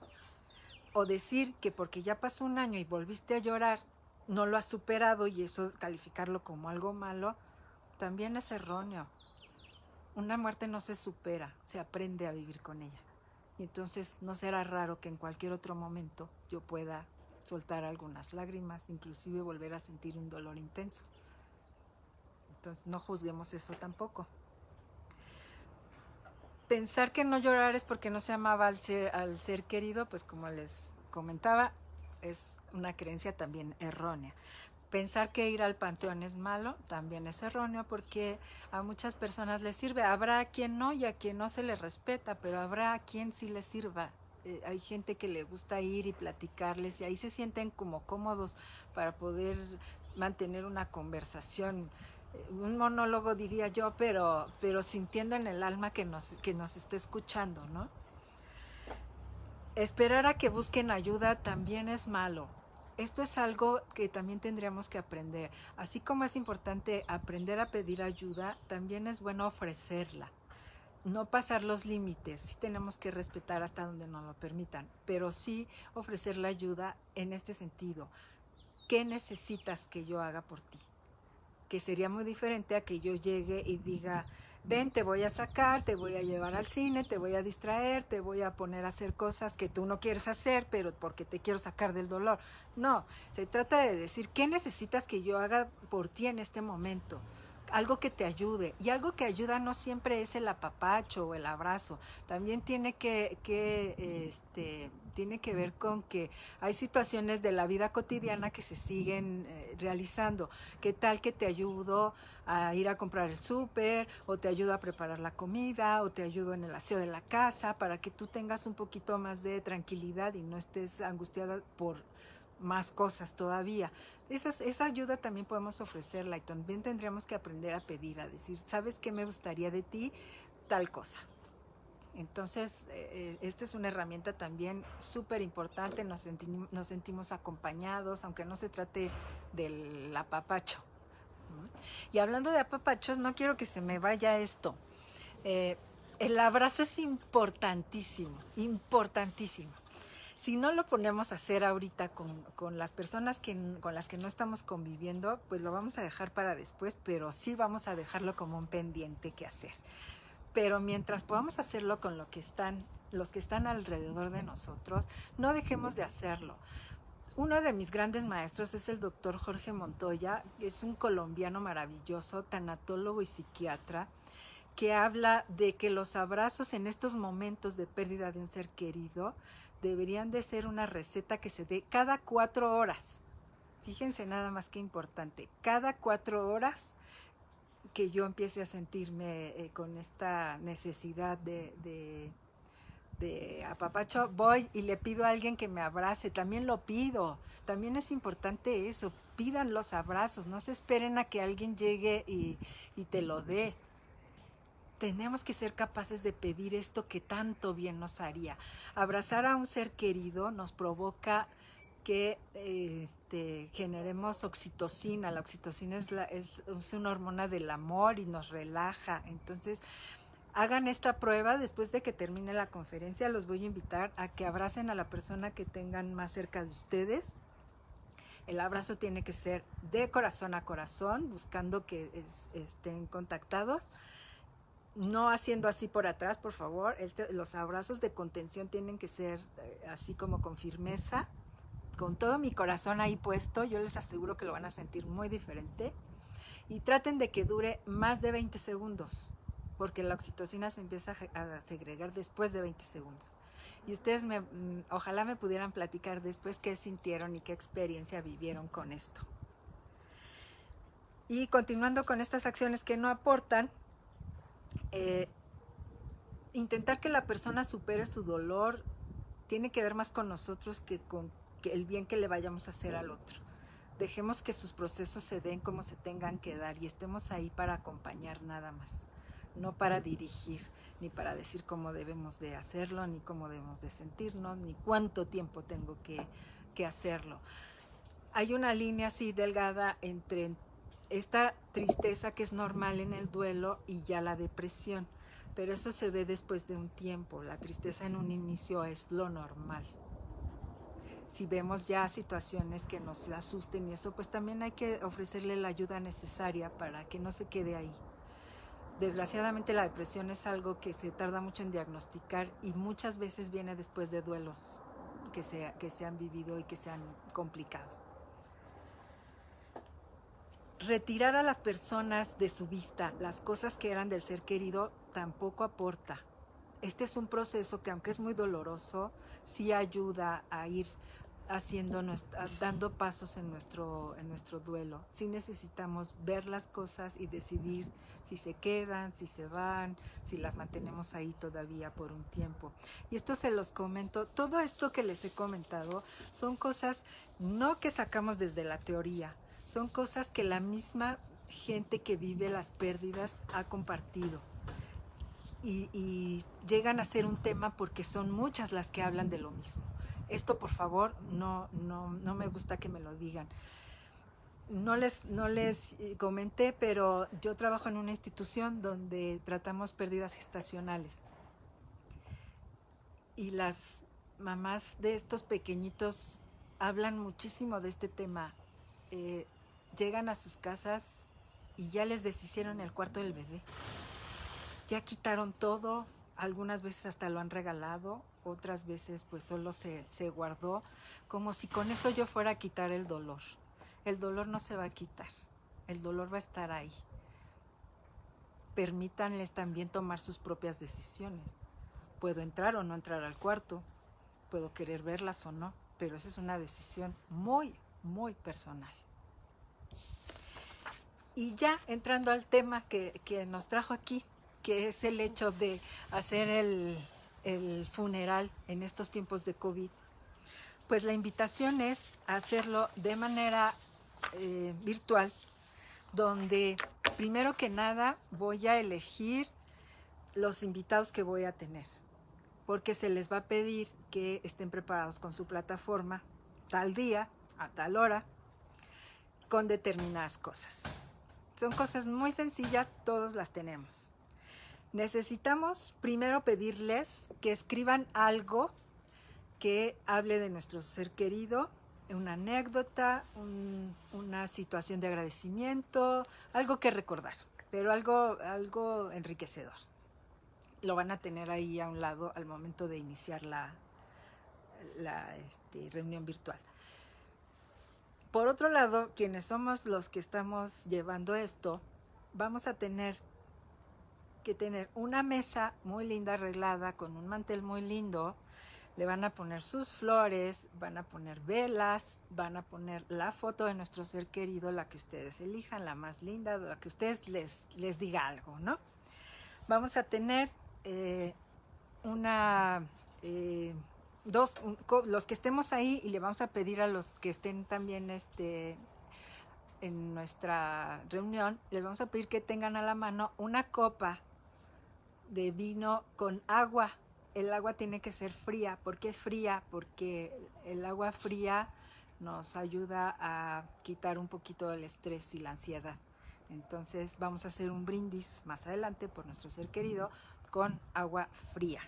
O decir que porque ya pasó un año y volviste a llorar, no lo has superado y eso calificarlo como algo malo, también es erróneo. Una muerte no se supera, se aprende a vivir con ella. Y entonces no será raro que en cualquier otro momento yo pueda soltar algunas lágrimas, inclusive volver a sentir un dolor intenso. Entonces no juzguemos eso tampoco. Pensar que no llorar es porque no se amaba al ser querido, pues como les comentaba, es una creencia también errónea. Pensar que ir al panteón es malo también es erróneo porque a muchas personas les sirve. Habrá a quien no y a quien no se le respeta, pero habrá a quien sí les sirva. Hay gente que le gusta ir y platicarles y ahí se sienten como cómodos para poder mantener una conversación, un monólogo diría yo, pero sintiendo en el alma que nos está escuchando, ¿no? Esperar a que busquen ayuda también es malo. Esto es algo que también tendríamos que aprender. Así como es importante aprender a pedir ayuda, también es bueno ofrecerla. No pasar los límites, sí tenemos que respetar hasta donde nos lo permitan, pero sí ofrecer la ayuda en este sentido. ¿Qué necesitas que yo haga por ti? Que sería muy diferente a que yo llegue y diga, ven, te voy a sacar, te voy a llevar al cine, te voy a distraer, te voy a poner a hacer cosas que tú no quieres hacer, pero porque te quiero sacar del dolor. No, se trata de decir, ¿qué necesitas que yo haga por ti en este momento? Algo que te ayude. Y algo que ayuda no siempre es el apapacho o el abrazo. También tiene que ver con que hay situaciones de la vida cotidiana que se siguen realizando. ¿Qué tal que te ayudo a ir a comprar el súper, o te ayudo a preparar la comida, o te ayudo en el aseo de la casa, para que tú tengas un poquito más de tranquilidad y no estés angustiada por más cosas todavía? Esa ayuda también podemos ofrecerla y también tendríamos que aprender a pedir, a decir, ¿sabes qué me gustaría de ti? Tal cosa. Entonces, esta es una herramienta también súper importante, nos sentimos acompañados, aunque no se trate del apapacho. Y hablando de apapachos, no quiero que se me vaya esto. El abrazo es importantísimo, importantísimo. Si no lo ponemos a hacer ahorita con las personas con las que no estamos conviviendo, pues lo vamos a dejar para después, pero sí vamos a dejarlo como un pendiente que hacer. Pero mientras podamos hacerlo con los que están alrededor de nosotros, no dejemos de hacerlo. Uno de mis grandes maestros es el doctor Jorge Montoya, que es un colombiano maravilloso, tanatólogo y psiquiatra, que habla de que los abrazos en estos momentos de pérdida de un ser querido deberían de ser una receta que se dé cada 4 horas. Fíjense nada más que importante, cada 4 horas que yo empiece a sentirme con esta necesidad de apapacho, voy y le pido a alguien que me abrace, también lo pido, también es importante eso, pidan los abrazos, no se esperen a que alguien llegue y te lo dé. Tenemos que ser capaces de pedir esto que tanto bien nos haría. Abrazar a un ser querido nos provoca que generemos oxitocina. La oxitocina es una hormona del amor y nos relaja. Entonces, hagan esta prueba después de que termine la conferencia. Los voy a invitar a que abracen a la persona que tengan más cerca de ustedes. El abrazo tiene que ser de corazón a corazón, buscando que estén contactados. No haciendo así por atrás, por favor. Los abrazos de contención tienen que ser así como con firmeza, con todo mi corazón ahí puesto. Yo les aseguro que lo van a sentir muy diferente. Y traten de que dure más de 20 segundos, porque la oxitocina se empieza a segregar después de 20 segundos. Y ustedes ojalá me pudieran platicar después qué sintieron y qué experiencia vivieron con esto. Y continuando con estas acciones que no aportan, intentar que la persona supere su dolor tiene que ver más con nosotros que con el bien que le vayamos a hacer al otro. Dejemos que sus procesos se den como se tengan que dar y estemos ahí para acompañar nada más, no para dirigir, ni para decir cómo debemos de hacerlo, ni cómo debemos de sentirnos, ni cuánto tiempo tengo que hacerlo. Hay una línea así delgada entre esta tristeza que es normal en el duelo y ya la depresión, pero eso se ve después de un tiempo. La tristeza en un inicio es lo normal. Si vemos ya situaciones que nos asusten y eso, pues también hay que ofrecerle la ayuda necesaria para que no se quede ahí. Desgraciadamente la depresión es algo que se tarda mucho en diagnosticar y muchas veces viene después de duelos que se han vivido y que se han complicado. Retirar a las personas de su vista, las cosas que eran del ser querido, tampoco aporta. Este es un proceso que, aunque es muy doloroso, sí ayuda a ir dando pasos en nuestro duelo. Sí necesitamos ver las cosas y decidir si se quedan, si se van, si las mantenemos ahí todavía por un tiempo. Y esto se los comento, todo esto que les he comentado son cosas no que sacamos desde la teoría, son cosas que la misma gente que vive las pérdidas ha compartido. Y llegan a ser un tema porque son muchas las que hablan de lo mismo. Esto, por favor, no me gusta que me lo digan. No les comenté, pero yo trabajo en una institución donde tratamos pérdidas gestacionales. Y las mamás de estos pequeñitos hablan muchísimo de este tema. Llegan a sus casas y ya les deshicieron el cuarto del bebé. Ya quitaron todo, algunas veces hasta lo han regalado, otras veces pues solo se guardó, como si con eso yo fuera a quitar el dolor. El dolor no se va a quitar, el dolor va a estar ahí. Permítanles también tomar sus propias decisiones. Puedo entrar o no entrar al cuarto, puedo querer verlas o no, pero esa es una decisión muy, muy personal. Y ya entrando al tema que nos trajo aquí, que es el hecho de hacer el funeral en estos tiempos de COVID, pues la invitación es hacerlo de manera virtual, donde primero que nada voy a elegir los invitados que voy a tener, porque se les va a pedir que estén preparados con su plataforma tal día, a tal hora, con determinadas cosas. Son cosas muy sencillas, todos las tenemos. Necesitamos primero pedirles que escriban algo que hable de nuestro ser querido, una anécdota, una situación de agradecimiento, algo que recordar, pero algo enriquecedor. Lo van a tener ahí a un lado al momento de iniciar la reunión virtual. Por otro lado, quienes somos los que estamos llevando esto, vamos a tener que tener una mesa muy linda arreglada con un mantel muy lindo, Le van a poner sus flores, van a poner velas, van a poner la foto de nuestro ser querido, la que ustedes elijan, la más linda, la que ustedes les diga algo, ¿no? Vamos a tener los que estemos ahí, y le vamos a pedir a los que estén también en nuestra reunión, les vamos a pedir que tengan a la mano una copa de vino con agua. El agua tiene que ser fría. ¿Por qué fría? Porque el agua fría nos ayuda a quitar un poquito el estrés y la ansiedad. Entonces vamos a hacer un brindis más adelante por nuestro ser querido con agua fría.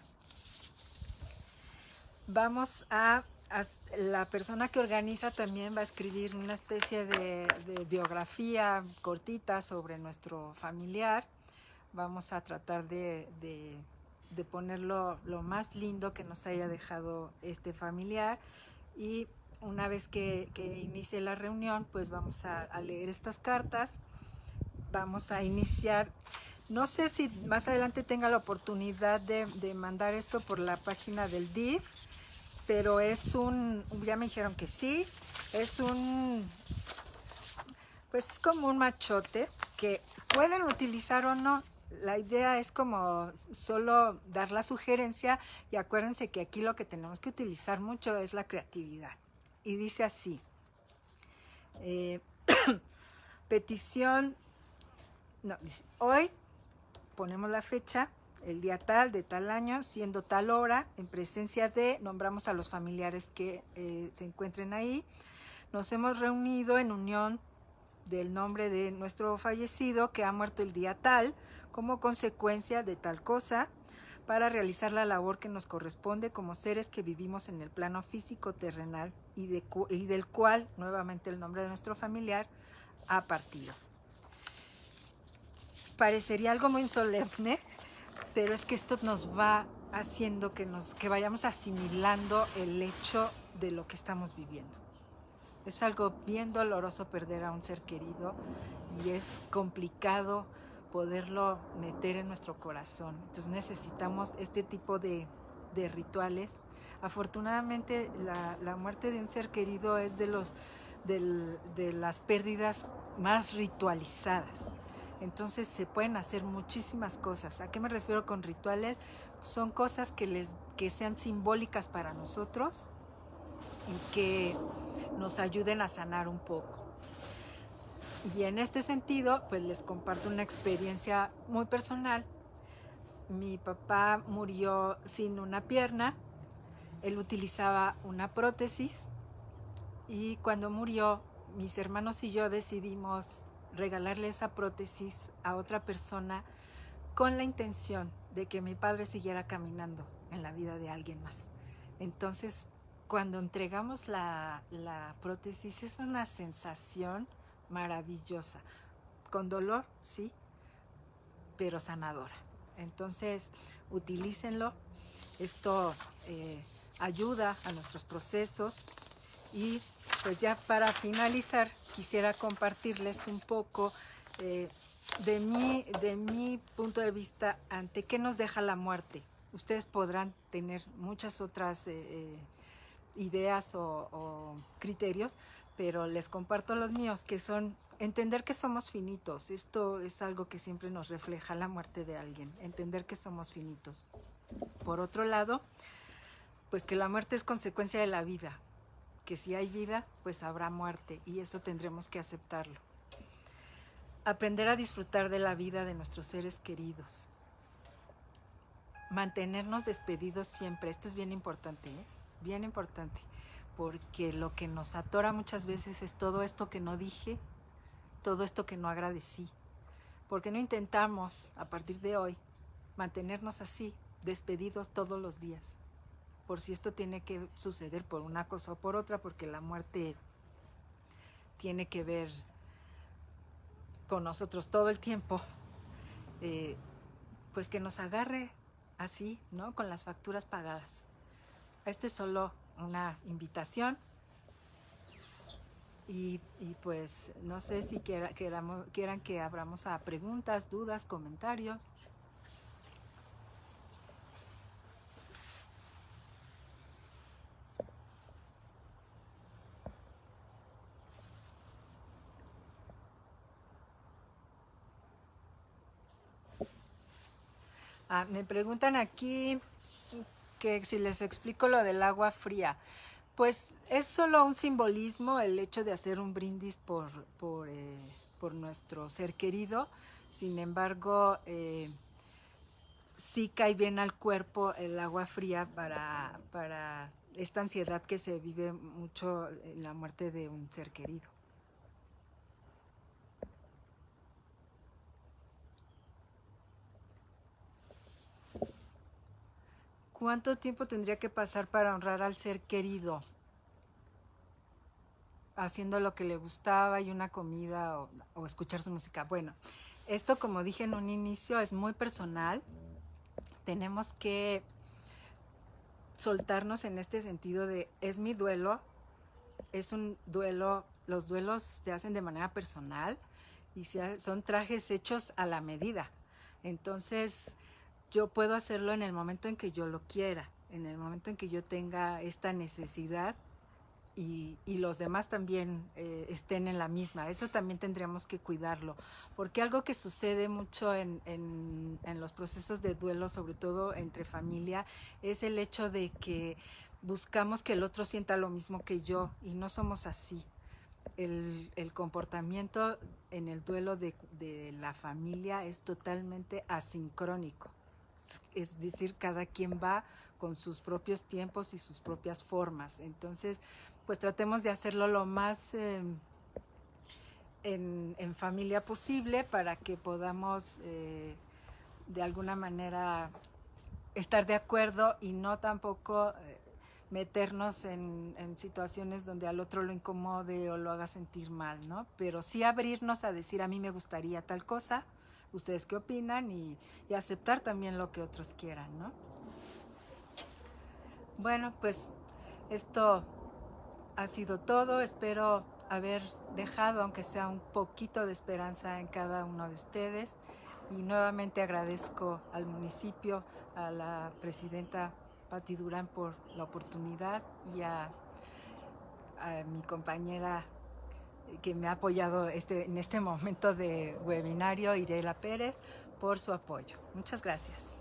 La persona que organiza también va a escribir una especie de biografía cortita sobre nuestro familiar. Vamos a tratar de ponerlo lo más lindo que nos haya dejado este familiar, y una vez que inicie la reunión, pues vamos a leer estas cartas. Vamos a iniciar. No sé si más adelante tenga la oportunidad de mandar esto por la página del DIF, pero ya me dijeron que sí, pues como un machote que pueden utilizar o no. La idea es como solo dar la sugerencia, y acuérdense que aquí lo que tenemos que utilizar mucho es la creatividad. Y dice así, petición, no, dice, hoy ponemos la fecha, el día tal, de tal año, siendo tal hora, en presencia de, nombramos a los familiares que se encuentren ahí. Nos hemos reunido en unión del nombre de nuestro fallecido que ha muerto el día tal, como consecuencia de tal cosa, para realizar la labor que nos corresponde como seres que vivimos en el plano físico terrenal, y del cual nuevamente el nombre de nuestro familiar ha partido. Parecería algo muy solemne, pero es que esto nos va haciendo que vayamos asimilando el hecho de lo que estamos viviendo. Es algo bien doloroso perder a un ser querido, y es complicado poderlo meter en nuestro corazón. Entonces necesitamos este tipo de rituales. Afortunadamente la muerte de un ser querido es de las pérdidas más ritualizadas. Entonces se pueden hacer muchísimas cosas. ¿A qué me refiero con rituales? Son cosas que sean simbólicas para nosotros y que nos ayuden a sanar un poco. Y en este sentido, pues les comparto una experiencia muy personal. Mi papá murió sin una pierna. Él utilizaba una prótesis, y cuando murió, mis hermanos y yo decidimos regalarle esa prótesis a otra persona, con la intención de que mi padre siguiera caminando en la vida de alguien más. Entonces, cuando entregamos la prótesis, es una sensación maravillosa, con dolor, sí, pero sanadora. Entonces, utilícenlo. Esto ayuda a nuestros procesos. Y pues ya para finalizar, quisiera compartirles un poco de mi punto de vista ante qué nos deja la muerte. Ustedes podrán tener muchas otras ideas o criterios, pero les comparto los míos, que son entender que somos finitos. Esto es algo que siempre nos refleja la muerte de alguien, entender que somos finitos. Por otro lado, pues que la muerte es consecuencia de la vida, que si hay vida, pues habrá muerte, y eso tendremos que aceptarlo. Aprender a disfrutar de la vida de nuestros seres queridos. Mantenernos despedidos siempre. Esto es bien importante, bien importante, porque lo que nos atora muchas veces es todo esto que no dije, todo esto que no agradecí. ¿Por qué no intentamos, a partir de hoy, mantenernos así, despedidos todos los días? Por si esto tiene que suceder por una cosa o por otra, porque la muerte tiene que ver con nosotros todo el tiempo, pues que nos agarre así, ¿no? Con las facturas pagadas. Esta es solo una invitación, y pues no sé si quieran que abramos a preguntas, dudas, comentarios. Me preguntan aquí que si les explico lo del agua fría. Pues es solo un simbolismo el hecho de hacer un brindis por nuestro ser querido. Sin embargo, sí cae bien al cuerpo el agua fría para esta ansiedad que se vive mucho en la muerte de un ser querido. ¿Cuánto tiempo tendría que pasar para honrar al ser querido? Haciendo lo que le gustaba y una comida o escuchar su música. Bueno, esto como dije en un inicio es muy personal. Tenemos que soltarnos en este sentido de es mi duelo, es un duelo, los duelos se hacen de manera personal y son trajes hechos a la medida. Entonces yo puedo hacerlo en el momento en que yo lo quiera, en el momento en que yo tenga esta necesidad y los demás también estén en la misma. Eso también tendríamos que cuidarlo, porque algo que sucede mucho en los procesos de duelo, sobre todo entre familia, es el hecho de que buscamos que el otro sienta lo mismo que yo y no somos así. El comportamiento en el duelo de la familia es totalmente asincrónico. Es decir, cada quien va con sus propios tiempos y sus propias formas. Entonces, pues tratemos de hacerlo lo más en familia posible para que podamos de alguna manera estar de acuerdo y no tampoco meternos en situaciones donde al otro lo incomode o lo haga sentir mal, ¿no? Pero sí abrirnos a decir a mí me gustaría tal cosa, ustedes qué opinan y aceptar también lo que otros quieran, ¿no? Bueno, pues esto ha sido todo. Espero haber dejado, aunque sea un poquito de esperanza en cada uno de ustedes. Y nuevamente agradezco al municipio, a la presidenta Pati Durán por la oportunidad y a mi compañera que me ha apoyado en este momento de webinario, Irela Pérez, por su apoyo. Muchas gracias.